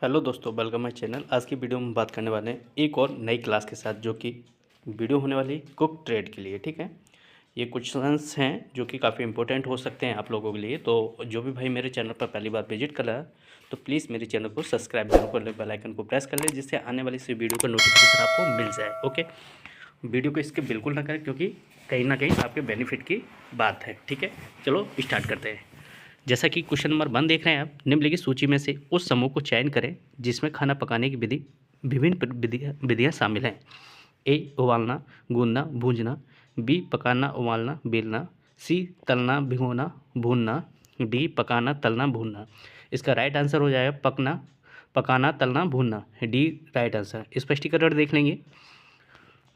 Hello दोस्तों, welcome my channel. आज की वीडियो में बात करने वाले हैं एक और नई क्लास के साथ, जो कि वीडियो होने वाली कुक ट्रेड के लिए। ठीक है, ये क्वेश्चंस हैं जो कि काफ़ी इंपॉर्टेंट हो सकते हैं आप लोगों के लिए। तो जो भी भाई मेरे चैनल पर पहली बार विजिट कर रहा है तो प्लीज़ मेरे चैनल को सब्सक्राइब जरूर कर ले, बेल आइकन को प्रेस कर ले, जिससे आने वाली इस वीडियो का नोटिफिकेशन आपको मिल जाए। ओके, वीडियो को स्किप बिल्कुल ना करें, क्योंकि कहीं ना कहीं आपके बेनिफिट की बात है। ठीक है, चलो स्टार्ट करते हैं। जैसा कि क्वेश्चन नंबर 1 देख रहे हैं आप, निम्नलिखित सूची में से उस समूह को चयन करें जिसमें खाना पकाने की विभिन्न विधियाँ शामिल हैं। ए, उबालना, गूंदना, भूंजना। बी, पकाना, उबालना, बेलना। सी, तलना, भिगोना, भूनना। डी, पकाना, तलना, भूनना। इसका राइट आंसर हो जाएगा पकाना, तलना, भूनना। D right answer. स्पष्टीकरण देख लेंगे।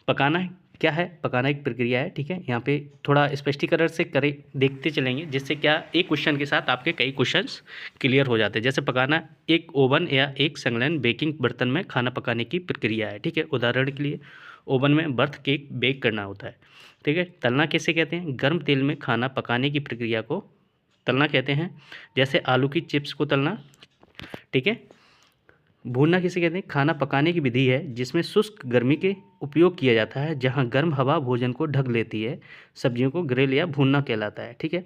पकाना क्या है? पकाना एक प्रक्रिया है। ठीक है, यहाँ पे थोड़ा स्पष्टीकरण से करें, देखते चलेंगे, जिससे क्या एक क्वेश्चन के साथ आपके कई क्वेश्चंस क्लियर हो जाते हैं। जैसे पकाना एक ओवन या एक संलग्न बेकिंग बर्तन में खाना पकाने की प्रक्रिया है। ठीक है, उदाहरण के लिए ओवन में बर्थ केक बेक करना होता है। ठीक है, तलना कैसे कहते हैं? गर्म तेल में खाना पकाने की प्रक्रिया को तलना कहते हैं, जैसे आलू की चिप्स को तलना। ठीक है, भूनना किसे कहते हैं? खाना पकाने की विधि है जिसमें शुष्क गर्मी के उपयोग किया जाता है, जहां गर्म हवा भोजन को ढक लेती है। सब्जियों को ग्रिल या भूनना कहलाता है। ठीक है,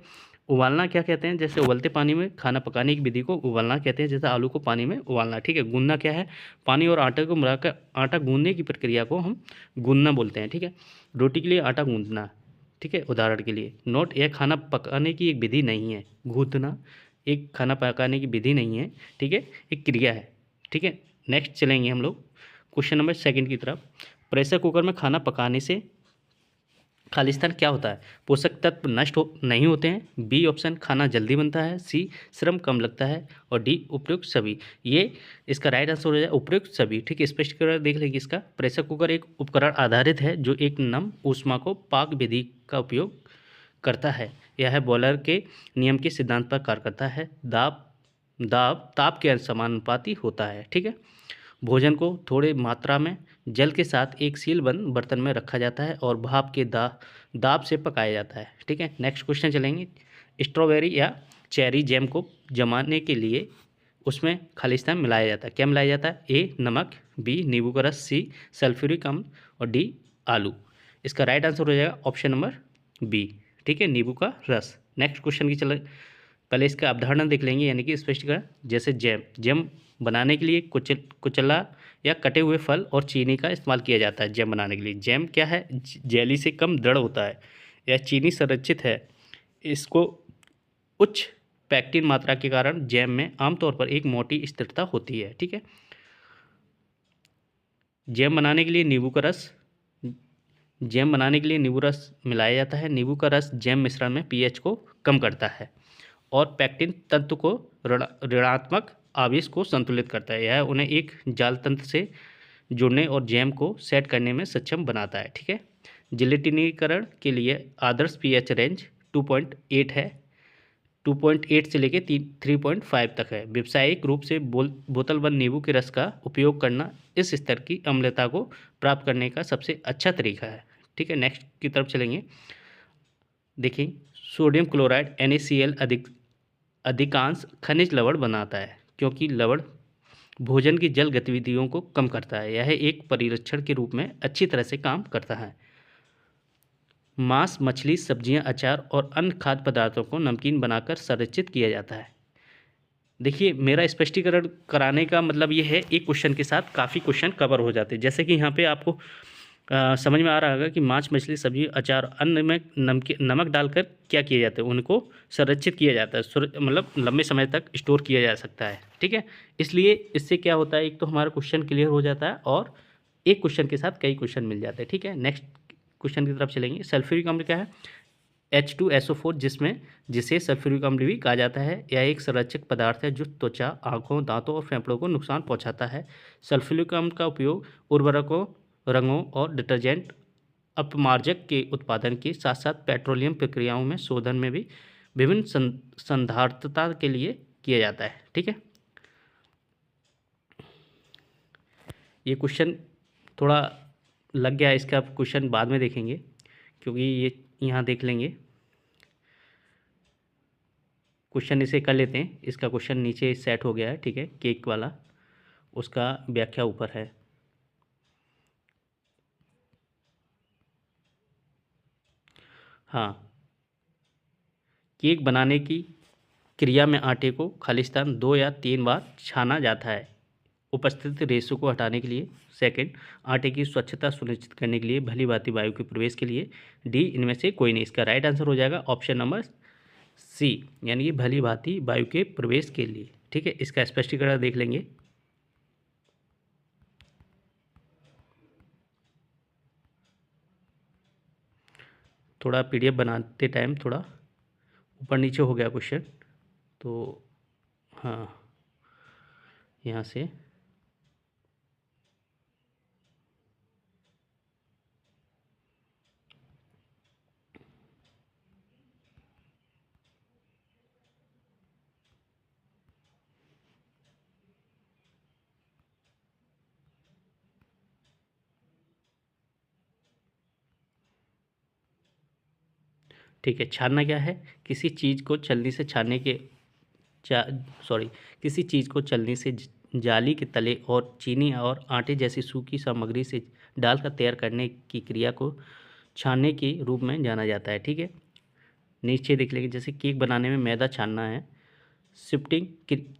उबालना क्या कहते हैं? जैसे उबलते पानी में खाना पकाने की विधि को उबालना कहते हैं, जैसे आलू को पानी में उबालना। ठीक है, गूंदना क्या है? पानी और आटे को मिलाकर आटा गूंदने की प्रक्रिया को हम गूंदना बोलते हैं। ठीक है, रोटी के लिए आटा गूंदना। ठीक है, उदाहरण के लिए नोट, यह खाना पकाने की एक विधि नहीं है। गूंदना एक खाना पकाने की विधि नहीं है। ठीक है, एक क्रिया है। ठीक है, नेक्स्ट चलेंगे हम लोग क्वेश्चन नंबर 2 की तरफ। प्रेशर कुकर में खाना पकाने से खालिस्तान क्या होता है? पोषक तत्व नष्ट नहीं होते हैं। बी ऑप्शन, खाना जल्दी बनता है। सी, श्रम कम लगता है। और डी, उपयुक्त सभी। ये इसका राइट आंसर हो जाए उपयुक्त सभी। ठीक है, स्पष्टीकरण देख लेंगे इसका। प्रेशर कुकर एक उपकरण आधारित है जो एक नम ऊष्मा को पाक विधि का उपयोग करता है। यह बॉयलर के नियम के सिद्धांत पर कार्य करता है। दाब ताप के समानुपाती होता है। ठीक है, भोजन को थोड़े मात्रा में जल के साथ एक सीलबंद बर्तन में रखा जाता है और भाप के दाब से पकाया जाता है। ठीक है, नेक्स्ट क्वेश्चन चलेंगे। स्ट्रॉबेरी या चेरी जैम को जमाने के लिए उसमें खालिस्तान मिलाया जाता है। क्या मिलाया जाता है? ए, नमक। बी, नींबू का रस। सी, सल्फ्यूरिक अम्ल। और डी, आलू। इसका राइट आंसर हो जाएगा ऑप्शन नंबर बी। ठीक है, नींबू का रस। नेक्स्ट क्वेश्चन की चले, पहले इसका अवधारणा देख लेंगे, यानी कि स्पष्टीकरण। जैसे जैम बनाने के लिए कुचला या कटे हुए फल और चीनी का इस्तेमाल किया जाता है। जैम बनाने के लिए जैम क्या है? जेली से कम दृढ़ होता है। यह चीनी संरक्षित है। इसको उच्च पैक्टिन मात्रा के कारण जैम में आमतौर पर एक मोटी स्थिरता होती है। ठीक है, जैम बनाने के लिए नींबू रस मिलाया जाता है। नींबू का रस जैम मिश्रण में पीएच को कम करता है और पैक्टिन तत्व को ऋणात्मक आवेश को संतुलित करता है। यह उन्हें एक जाल तंत्र से जुड़ने और जैम को सेट करने में सक्षम बनाता है। ठीक है, जिलेटिनीकरण के लिए आदर्श पीएच रेंज 2.8 है। 2.8 से लेकर 3.5 तक है। व्यावसायिक रूप से बोतलबंद नींबू के रस का उपयोग करना इस स्तर की अम्लता को प्राप्त करने का सबसे अच्छा तरीका है। ठीक है, नेक्स्ट की तरफ चलेंगे। देखिए, सोडियम क्लोराइड NaCl अधिकांश खनिज लवण बनाता है, क्योंकि लवण भोजन की जल गतिविधियों को कम करता है। यह एक परिरक्षण के रूप में अच्छी तरह से काम करता है। मांस, मछली, सब्जियां, अचार और अन्य खाद्य पदार्थों को नमकीन बनाकर संरक्षित किया जाता है। देखिए, मेरा स्पष्टीकरण कराने का मतलब ये है, एक क्वेश्चन के साथ काफ़ी क्वेश्चन कवर हो जाते हैं। जैसे कि यहाँ पे आपको समझ में आ रहा होगा कि मांस, मछली, सब्जी, अचार, अन्न में नमक डालकर क्या किया जाता है? उनको संरक्षित किया जाता है, मतलब लंबे समय तक स्टोर किया जा सकता है। ठीक है, इसलिए इससे क्या होता है, एक तो हमारा क्वेश्चन क्लियर हो जाता है और एक क्वेश्चन के साथ कई क्वेश्चन मिल जाते हैं। ठीक है, नेक्स्ट क्वेश्चन की तरफ चलेंगे। सल्फ्यूरिक अम्ल क्या है? H2SO4, जिसे सल्फ्यूरिक अम्ल भी कहा जाता है। यह एक संरक्षक पदार्थ है जो त्वचा, आँखों, दांतों और फेफड़ों को नुकसान पहुंचाता है। सल्फ्यूरिक अम्ल का उपयोग उर्वरकों, रंगों और डिटर्जेंट अपमार्जक के उत्पादन के साथ साथ पेट्रोलियम प्रक्रियाओं में शोधन में भी विभिन्न संधारित्रता के लिए किया जाता है। ठीक है, ये क्वेश्चन थोड़ा लग गया, इसका क्वेश्चन बाद में देखेंगे, क्योंकि ये यहाँ देख लेंगे क्वेश्चन, इसे कर लेते हैं। इसका क्वेश्चन नीचे सेट हो गया है। ठीक है, केक वाला उसका व्याख्या ऊपर है। हाँ, केक बनाने की क्रिया में आटे को खालिस्तान 2 या 3 बार छाना जाता है उपस्थित रेशों को हटाने के लिए। सेकंड, आटे की स्वच्छता सुनिश्चित करने के लिए, भली भांति वायु के प्रवेश के लिए। डी, इनमें से कोई नहीं। इसका राइट आंसर हो जाएगा ऑप्शन नंबर सी, यानी कि भली भांति वायु के प्रवेश के लिए। ठीक है, इसका स्पष्टीकरण देख लेंगे। थोड़ा पीडीएफ बनाते टाइम थोड़ा ऊपर नीचे हो गया क्वेश्चन, तो हाँ, यहाँ से ठीक है। छानना क्या है? किसी चीज़ को चलनी से छानने के किसी चीज़ को चलनी से जाली के तले और चीनी और आटे जैसी सूखी सामग्री से डालकर तैयार करने की क्रिया को छानने के रूप में जाना जाता है। ठीक है, नीचे देख लेंगे। जैसे केक बनाने में मैदा छानना है। शिफ्टिंग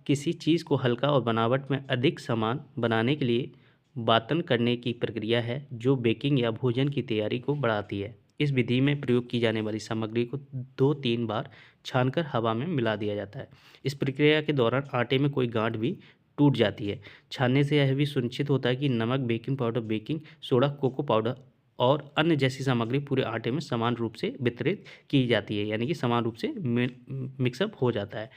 किसी चीज़ को हल्का और बनावट में अधिक समान बनाने के लिए बातन करने की प्रक्रिया है जो बेकिंग या भोजन की तैयारी को बढ़ाती है। इस विधि में प्रयोग की जाने वाली सामग्री को 2-3 बार छानकर हवा में मिला दिया जाता है। इस प्रक्रिया के दौरान आटे में कोई गांठ भी टूट जाती है। छानने से यह भी सुनिश्चित होता है कि नमक, baking powder, baking soda, cocoa powder और अन्य जैसी सामग्री पूरे आटे में समान रूप से वितरित की जाती है, यानी कि समान रूप से मिक्सअप हो जाता है।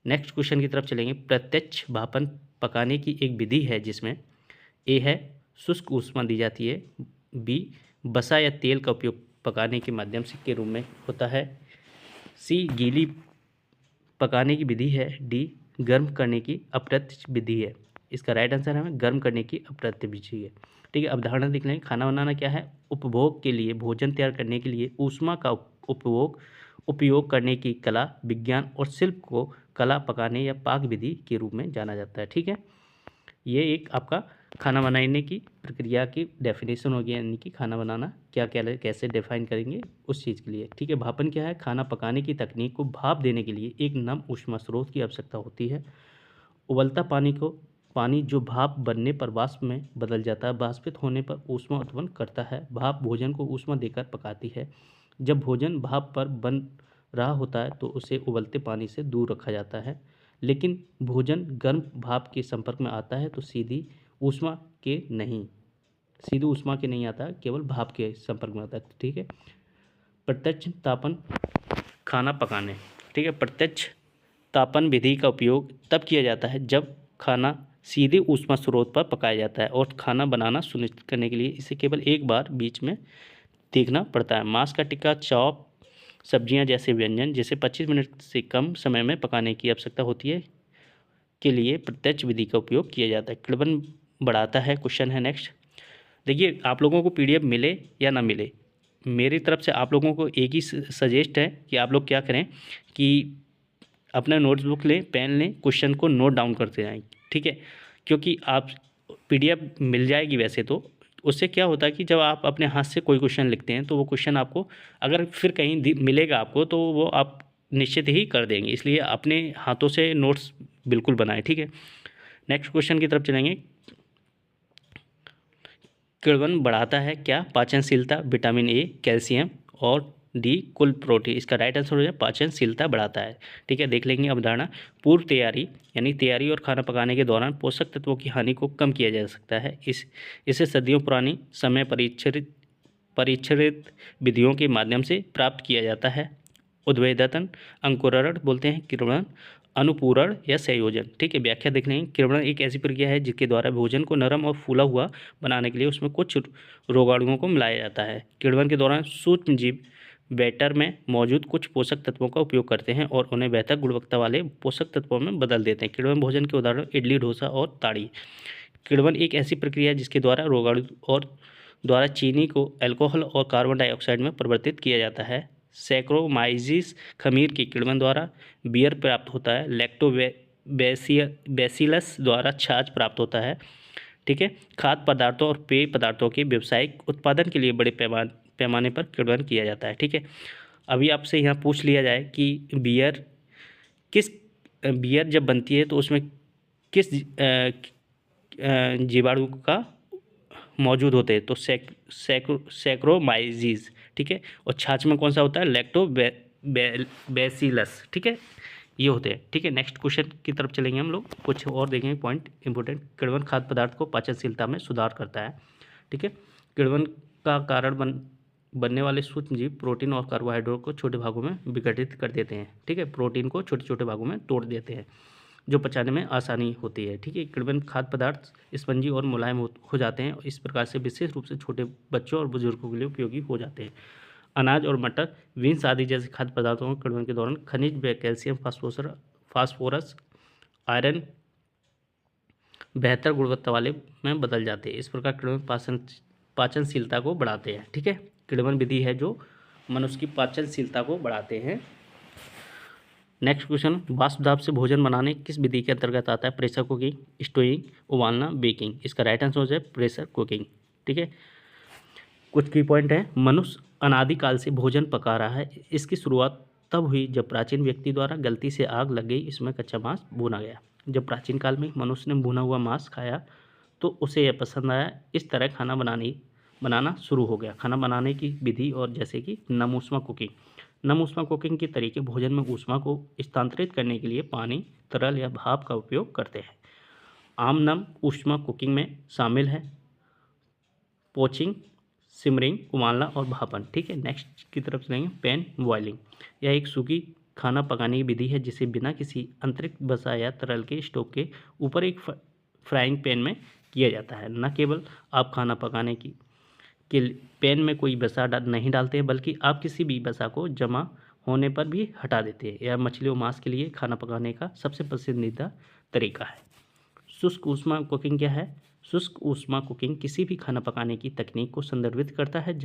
नेक्स्ट क्वेश्चन की तरफ चलेंगे। प्रत्यक्ष भापन पकाने की एक विधि है जिसमें ए है शुष्क ऊष्मा दी जाती है, बी बसा या तेल का उपयोग पकाने के माध्यम से के रूप में होता है, सी गीली पकाने की विधि है, डी गर्म करने की अप्रत्यक्ष विधि है। इसका राइट आंसर है गर्म करने की अप्रत्यक्ष विधि है। ठीक है, अवधारणा देख लेंगे। खाना बनाना क्या है? उपभोग के लिए, भोजन तैयार करने के लिए ऊष्मा का उपयोग करने की कला, विज्ञान और शिल्प को कला, पकाने या पाक विधि के रूप में जाना जाता है। ठीक है, ये एक आपका खाना बनाने की प्रक्रिया की डेफिनेशन हो गया, यानी कि खाना बनाना क्या क्या कैसे डिफाइन करेंगे उस चीज़ के लिए। ठीक है, भापन क्या है? खाना पकाने की तकनीक को भाप देने के लिए एक नम ऊष्मा स्रोत की आवश्यकता होती है। उबलता पानी जो भाप बनने पर वाष्प में बदल जाता है, वाष्पित होने पर ऊष्मा उत्पन्न करता है। भाप भोजन को ऊष्मा देकर पकाती है। जब भोजन भाप पर बन रहा होता है तो उसे उबलते पानी से दूर रखा जाता है, लेकिन भोजन गर्म भाप के संपर्क में आता है तो सीधी ऊष्मा के नहीं आता, केवल भाप के संपर्क में आता है। ठीक है, प्रत्यक्ष तापन खाना पकाने। ठीक है, प्रत्यक्ष तापन विधि का उपयोग तब किया जाता है जब खाना सीधे ऊष्मा स्रोत पर पकाया जाता है और खाना बनाना सुनिश्चित करने के लिए इसे केवल एक बार बीच में देखना पड़ता है। मांस का टिक्का, चॉप, सब्जियां जैसे व्यंजन जिसे 25 मिनट से कम समय में पकाने की आवश्यकता होती है के लिए प्रत्यक्ष विधि का उपयोग किया जाता है। क्लबन बढ़ाता है। क्वेश्चन है नेक्स्ट। देखिए, आप लोगों को पीडीएफ मिले या ना मिले, मेरी तरफ से आप लोगों को एक ही सजेस्ट है कि आप लोग क्या करें कि अपना नोटबुक लें, पेन लें, क्वेश्चन को नोट डाउन करते जाएं। ठीक है, क्योंकि आप पीडीएफ मिल जाएगी वैसे तो, उससे क्या होता है कि जब आप अपने हाथ से कोई क्वेश्चन लिखते हैं तो वो क्वेश्चन आपको अगर फिर कहीं मिलेगा आपको तो वो आप निश्चित ही कर देंगे, इसलिए अपने हाथों से नोट्स बिल्कुल बनाएं। ठीक है, नेक्स्ट क्वेश्चन की तरफ चलेंगे। किण्वन बढ़ाता है क्या? पाचनशीलता, विटामिन ए, कैल्शियम और डी कुल प्रोटीन। इसका राइट आंसर हो जाए पाचनशीलता बढ़ाता है। ठीक है, देख लेंगे अवधारणा। पूर्व तैयारी यानी तैयारी और खाना पकाने के दौरान पोषक तत्वों की हानि को कम किया जा सकता है। इसे सदियों पुरानी समय परीक्षित विधियों के माध्यम से प्राप्त किया जाता है। उद्भेदन, अंकुरण बोलते हैं, किण्वन, अनुपूरण या संयोजन। ठीक है, व्याख्या देख लेंगे। किण्वन एक ऐसी प्रक्रिया है जिसके द्वारा भोजन को नरम और फूला हुआ बनाने के लिए उसमें कुछ रोगाणुओं को मिलाया जाता है। किण्वन के दौरान सूक्ष्म जीव बैटर में मौजूद कुछ पोषक तत्वों का उपयोग करते हैं और उन्हें बेहतर गुणवत्ता वाले पोषक तत्वों में बदल देते हैं। किण्वन भोजन के उदाहरण इडली, डोसा और ताड़ी। किण्वन एक ऐसी प्रक्रिया है जिसके द्वारा रोगाणु और द्वारा चीनी को अल्कोहल और कार्बन डाइऑक्साइड में परिवर्तित किया जाता है। सैक्रोमाइजिस खमीर के किण्वन द्वारा बियर प्राप्त होता है। बैसिलस द्वारा छाछ प्राप्त होता है। ठीक है। खाद्य पदार्थों और पेय पदार्थों के व्यावसायिक उत्पादन के लिए बड़े पैमाने पर किण्वन किया जाता है। ठीक है। अभी आपसे यहाँ पूछ लिया जाए कि बियर जब बनती है तो उसमें किस जीवाणु का मौजूद होते हैं, तो सैक्रोमाइजीज। ठीक है। और छाछ में कौन सा होता है, लैक्टोबैसिलस। ठीक है, ये होते हैं। ठीक है। नेक्स्ट क्वेश्चन की तरफ चलेंगे हम लोग, कुछ और देखेंगे पॉइंट इंपोर्टेंट। किण्वन खाद्य पदार्थ को पाचनशीलता में सुधार करता है। ठीक है। किण्वन का कारण बनने वाले सूक्ष्म जीव प्रोटीन और कार्बोहाइड्रेट को छोटे भागों में विघटित कर देते हैं। ठीक है। प्रोटीन को छोटे छोटे भागों में तोड़ देते हैं, जो पचाने में आसानी होती है। ठीक है। किण्वन खाद्य पदार्थ स्पंजी और मुलायम हो जाते हैं। इस प्रकार से विशेष रूप से छोटे बच्चों और बुजुर्गों के लिए उपयोगी हो जाते हैं। अनाज और मटर, बीन्स आदि जैसे खाद्य पदार्थों को किण्वन के दौरान खनिज व कैल्शियम, फास्फोरस, आयरन बेहतर गुणवत्ता वाले में बदल जाते हैं। इस प्रकार किण्वन पाचनशीलता को बढ़ाते हैं। ठीक है। किण्वन विधि है जो मनुष्य की पाचनशीलता को बढ़ाते हैं। नेक्स्ट क्वेश्चन, वाष्प दाब से भोजन बनाने किस विधि के अंतर्गत आता है? प्रेशर कुकिंग, स्टोइंग, उबालना, बेकिंग। इसका राइट आंसर हो जाए प्रेशर कुकिंग। ठीक है। कुछ की पॉइंट है, मनुष्य अनादिकाल से भोजन पका रहा है। इसकी शुरुआत तब हुई जब प्राचीन व्यक्ति द्वारा गलती से आग लग गई, इसमें कच्चा मांस भुना गया। जब प्राचीन काल में मनुष्य ने भुना हुआ मांस खाया तो उसे यह पसंद आया। इस तरह खाना बनाना शुरू हो गया। खाना बनाने की विधि और जैसे कि नम ऊष्मा कुकिंग। नम ऊष्मा कुकिंग के तरीके भोजन में ऊष्मा को स्थानांतरित करने के लिए पानी, तरल या भाप का उपयोग करते हैं। आम नम ऊष्मा कुकिंग में शामिल है पोचिंग, सिमरिंग, उबालना और भापन। ठीक है। नेक्स्ट की तरफ चलेंगे, पैन बॉयलिंग। यह एक सूखी खाना पकाने की विधि है जिसे बिना किसी अतिरिक्त वसा या तरल के स्टोव के ऊपर एक फ्राइंग पैन में किया जाता है। न केवल आप खाना पकाने के पैन में कोई वसा नहीं डालते हैं, बल्कि आप किसी भी वसा को जमा होने पर भी हटा देते हैं। यह मछली और मांस के लिए खाना पकाने का सबसे पसंदीदा तरीका है। शुष्क ऊष्मा कुकिंग क्या है? शुष्क ऊष्मा कुकिंग किसी भी खाना पकाने की तकनीक को संदर्भित करता है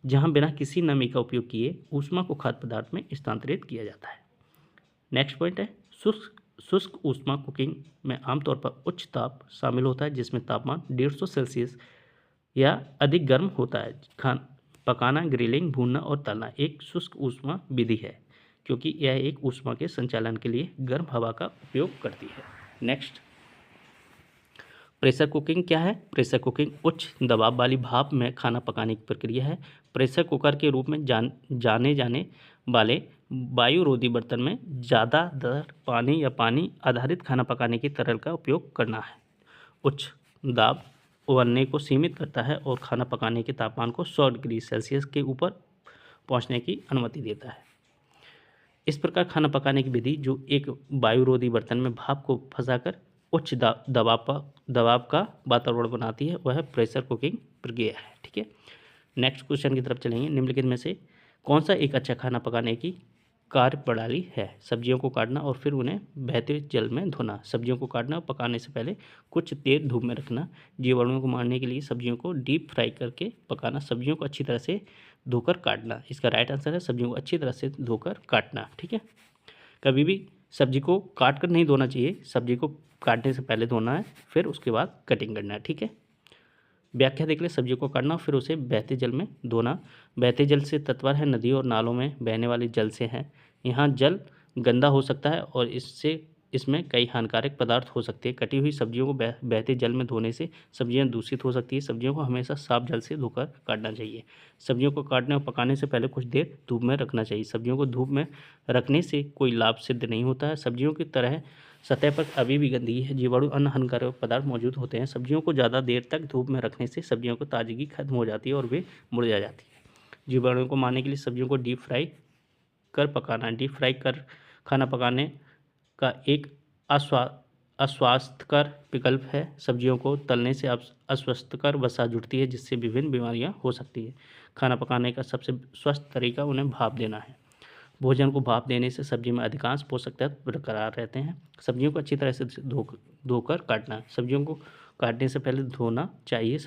जहां बिना किसी नमी का उपयोग किए ऊष्मा को खाद्य पदार्थ में स्थानांतरित किया जाता है। नेक्स्ट पॉइंट है, शुष्क ऊष्मा कुकिंग में आमतौर पर उच्च ताप शामिल होता है, जिसमें तापमान 150 सेल्सियस या अधिक गर्म होता है। पकाना, ग्रिलिंग, भूनना और तलना एक शुष्क ऊष्मा विधि है, क्योंकि यह एक ऊष्मा के संचालन के लिए गर्म हवा का उपयोग करती है। नेक्स्ट, प्रेशर कुकिंग क्या है? प्रेशर कुकिंग उच्च दबाव वाली भाप में खाना पकाने की प्रक्रिया है। प्रेशर कुकर के रूप में जाने जाने वाले वायुरोधी बर्तन में ज़्यादातर पानी या पानी आधारित खाना पकाने की तरल का उपयोग करना है। उच्च दाब उबलने को सीमित करता है और खाना पकाने के तापमान को 100 डिग्री सेल्सियस के ऊपर पहुंचने की अनुमति देता है। इस प्रकार खाना पकाने की विधि जो एक वायुरोधी बर्तन में भाप को फंसाकर उच्च दबाव का वातावरण बनाती है, वह प्रेशर कुकिंग प्रक्रिया है। ठीक है। नेक्स्ट क्वेश्चन की तरफ चलेंगे। निम्नलिखित में से कौन सा एक अच्छा खाना पकाने की कार्य प्रणाली है? सब्जियों को काटना और फिर उन्हें बहते जल में धोना। सब्जियों को काटना और पकाने से पहले कुछ देर धूप में रखना। जीवाणुओं को मारने के लिए सब्जियों को डीप फ्राई करके पकाना। सब्जियों को अच्छी तरह से धोकर काटना। इसका राइट आंसर है सब्जियों को अच्छी तरह से धोकर काटना। ठीक है। कभी भी सब्जी को काट कर नहीं धोना चाहिए, सब्जी को काटने से पहले धोना है, फिर उसके बाद कटिंग करना है। ठीक है। व्याख्या देख ले, सब्जियों को काटना फिर उसे बहते जल में धोना। बहते जल से तात्पर्य है नदियों और नालों में बहने वाले जल से है। यहाँ जल गंदा हो सकता है और इसमें कई हानिकारक पदार्थ हो सकते हैं। कटी हुई सब्जियों को बहते जल में धोने से सब्जियां दूषित हो सकती है। सब्जियों को हमेशा साफ जल से धोकर काटना चाहिए। सब्जियों को काटने और पकाने से पहले कुछ देर धूप में रखना चाहिए। सब्जियों को धूप में रखने से कोई लाभ सिद्ध नहीं होता है। सब्जियों की तरह सतह पर अभी भी गंदगी है, जीवाणु, अन्य हानिकारक पदार्थ मौजूद होते हैं। सब्जियों को ज़्यादा देर तक धूप में रखने से सब्जियों को ताजगी खत्म हो जाती है और वे मुरझा जाती है। जीवाणुओं को मारने के लिए सब्जियों को डीप फ्राई कर पकाना। डीप फ्राई कर खाना पकाने का एक अस्वास्थ्यकर विकल्प है। सब्जियों को तलने से अस्वास्थ्यकर वसा जुड़ती है, जिससे विभिन्न बीमारियां हो सकती है। खाना पकाने का सबसे स्वस्थ तरीका उन्हें भाप देना है। भोजन को भाप देने से सब्जी में अधिकांश पोषक तत्व बरकरार रहते हैं। सब्जियों को अच्छी तरह से धोकर काटना। सब्जियों को काटने से पहले धोना चाहिए।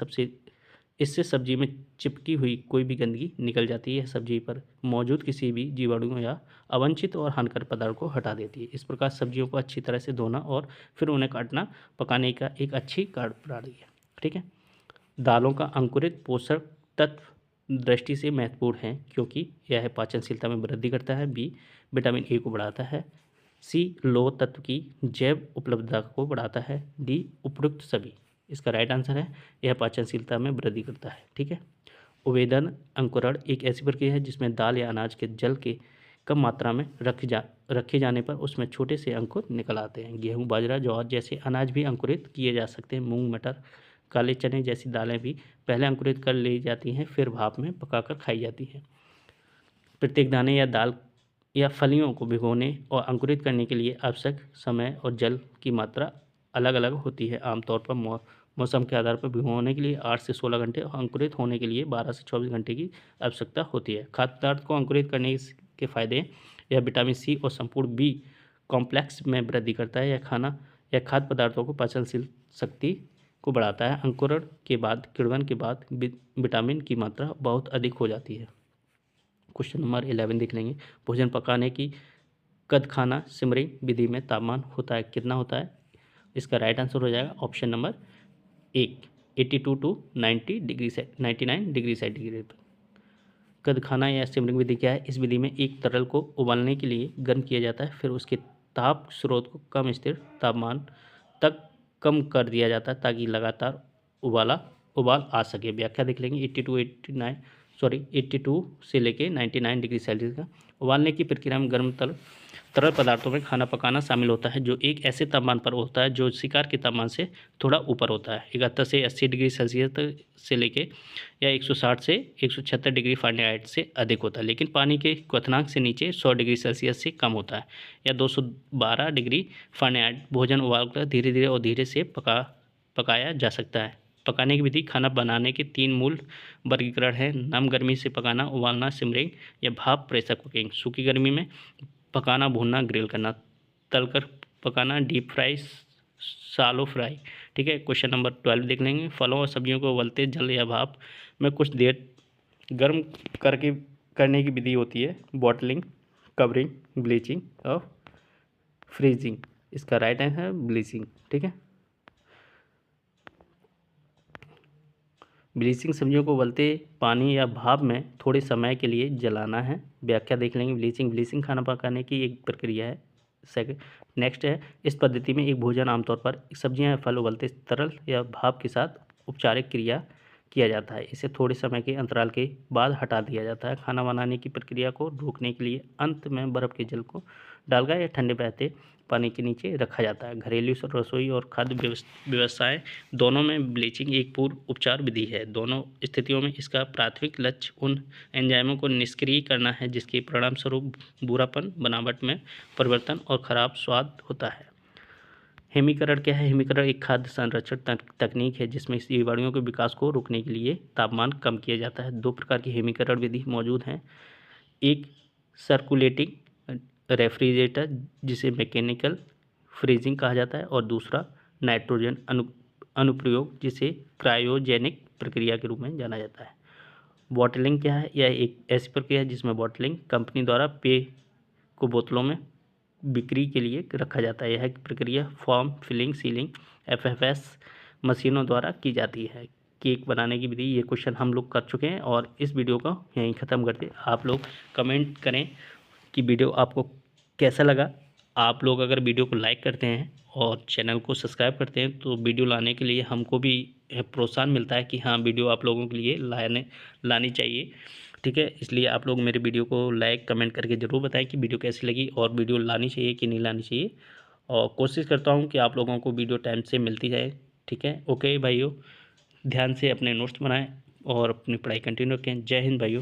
इससे सब्जी में चिपकी हुई कोई भी गंदगी निकल जाती है, सब्जी पर मौजूद किसी भी जीवाणुओं या अवांछित और हानिकारक पदार्थ को हटा देती है। इस प्रकार सब्जियों को अच्छी तरह से धोना और फिर उन्हें काटना पकाने का एक अच्छी कार्यप्रणाली है। ठीक है। दालों का अंकुरित पोषक तत्व दृष्टि से महत्वपूर्ण है क्योंकि यह पाचनशीलता में वृद्धि करता है, बी विटामिन ए को बढ़ाता है, सी लोह तत्व की जैव उपलब्धता को बढ़ाता है, डी उपयुक्त सभी। इसका राइट आंसर है यह पाचनशीलता में वृद्धि करता है। ठीक है। उवेदन अंकुरण एक ऐसी प्रक्रिया है जिसमें दाल या अनाज के जल के कम मात्रा में रखे जाने पर उसमें छोटे से अंकुर निकल आते हैं। गेहूं, बाजरा, ज्वार जैसे अनाज भी अंकुरित किए जा सकते हैं। मूंग, मटर, काले चने जैसी दालें भी पहले अंकुरित कर ली जाती हैं, फिर भाप में पकाकर खाई जाती हैं। प्रत्येक दाने या दाल या फलियों को भिगोने और अंकुरित करने के लिए आवश्यक समय और जल की मात्रा अलग अलग होती है। आमतौर पर मौसम के आधार पर भिगोने के लिए 8 से 16 घंटे और अंकुरित होने के लिए 12 से 24 घंटे की आवश्यकता होती है। खाद्य पदार्थ को अंकुरित करने के फायदे, यह विटामिन सी और संपूर्ण बी कॉम्प्लेक्स में वृद्धि करता है। यह खाद्य पदार्थों को पाचनशील शक्ति को बढ़ाता है। अंकुरण के बाद किण्वन के बाद विटामिन की मात्रा बहुत अधिक हो जाती है। क्वेश्चन नंबर 11 देख लेंगे। भोजन पकाने की कद खाना सिमरिंग विधि में तापमान होता है, कितना होता है? इसका राइट आंसर हो जाएगा ऑप्शन नंबर 1, 82 टू 90 डिग्री से 99 डिग्री सेंटीग्रेड पर। कद खाना या सिमरिंग विधि क्या है? इस विधि में एक तरल को उबालने के लिए गर्म किया जाता है, फिर उसके ताप स्रोत को कम स्थिर तापमान तक कम कर दिया जाता है ताकि लगातार उबाल आ सके। व्याख्या देख लेंगे। 82 से लेके 99 डिग्री सेल्सियस का उबालने की प्रक्रिया में गर्म तरल पदार्थों में खाना पकाना शामिल होता है जो एक ऐसे तापमान पर होता है जो शिकार के तापमान से थोड़ा ऊपर होता है। 71 से 80 डिग्री सेल्सियस तक से लेके या 160 से 176 डिग्री फ़ारेनहाइट से अधिक होता है, लेकिन पानी के क्वथनांक से नीचे 100 डिग्री सेल्सियस से कम होता है। या 212 डिग्री फ़ारेनहाइट भोजन उबालकर धीरे धीरे और धीरे से पकाया जा सकता है। पकाने की विधि। खाना बनाने के 3 मूल वर्गीकरण है। नम गर्मी से पकाना, उबालना, सिमरिंग या भाप प्रेशर कुकिंग। सूखी गर्मी में पकाना, भूनना, ग्रिल करना। तलकर पकाना, डीप फ्राई, शालो फ्राई। ठीक है। क्वेश्चन नंबर 12 देख लेंगे। फलों और सब्जियों को उबलते जल या भाप में कुछ देर गर्म करने की विधि होती है बॉटलिंग, कवरिंग, ब्लीचिंग और फ्रीजिंग। इसका राइट आंसर है ब्लीचिंग। ठीक है। ब्लीचिंग सब्जियों को उबलते पानी या भाप में थोड़े समय के लिए जलाना है। व्याख्या देख लेंगे। ब्लीचिंग खाना पकाने की एक प्रक्रिया है। नेक्स्ट है, इस पद्धति में एक भोजन आमतौर पर सब्जियां या फल उबलते तरल या भाप के साथ उपचारिक क्रिया किया जाता है। इसे थोड़े समय के अंतराल के बाद हटा दिया जाता है। खाना बनाने की प्रक्रिया को रोकने के लिए अंत में बर्फ़ के जल को डालकर या ठंडे बहते पानी के नीचे रखा जाता है। घरेलू रसोई और खाद्य व्यवसाय दोनों में ब्लीचिंग एक पूर्व उपचार विधि है। दोनों स्थितियों में इसका प्राथमिक लक्ष्य उन एंजाइमों को निष्क्रिय करना है जिसके परिणामस्वरूप बुरापन, बनावट में परिवर्तन और खराब स्वाद होता है। हिमीकरण क्या है? हिमीकरण एक खाद्य संरक्षण तकनीक है जिसमें जीवाणुओं के विकास को रोकने के लिए तापमान कम किया जाता है। 2 प्रकार की हिमीकरण विधि मौजूद हैं। एक सर्कुलेटिंग रेफ्रिजरेटर जिसे मैकेनिकल फ्रीजिंग कहा जाता है और दूसरा नाइट्रोजन अनुप्रयोग जिसे क्रायोजेनिक प्रक्रिया के रूप में जाना जाता है। बॉटलिंग क्या है? यह एक ऐसी प्रक्रिया है जिसमें बॉटलिंग कंपनी द्वारा पेय को बोतलों में बिक्री के लिए रखा जाता है। यह प्रक्रिया फॉर्म फिलिंग, सीलिंग, FFS मशीनों द्वारा की जाती है। केक बनाने की विधि, ये क्वेश्चन हम लोग कर चुके हैं और इस वीडियो को यहीं ख़त्म करते। आप लोग कमेंट करें कि वीडियो आपको कैसा लगा। आप लोग अगर वीडियो को लाइक करते हैं और चैनल को सब्सक्राइब करते हैं तो वीडियो लाने के लिए हमको भी प्रोत्साहन मिलता है कि हाँ वीडियो आप लोगों के लिए लानी चाहिए। ठीक है। इसलिए आप लोग मेरे वीडियो को लाइक कमेंट करके ज़रूर बताएं कि वीडियो कैसी लगी और वीडियो लानी चाहिए कि नहीं लानी चाहिए, और कोशिश करता हूँ कि आप लोगों को वीडियो टाइम से मिलती जाए। ठीक है। ओके भाइयों, ध्यान से अपने नोट्स बनाएं और अपनी पढ़ाई कंटिन्यू रखें। जय हिंद भाइयों।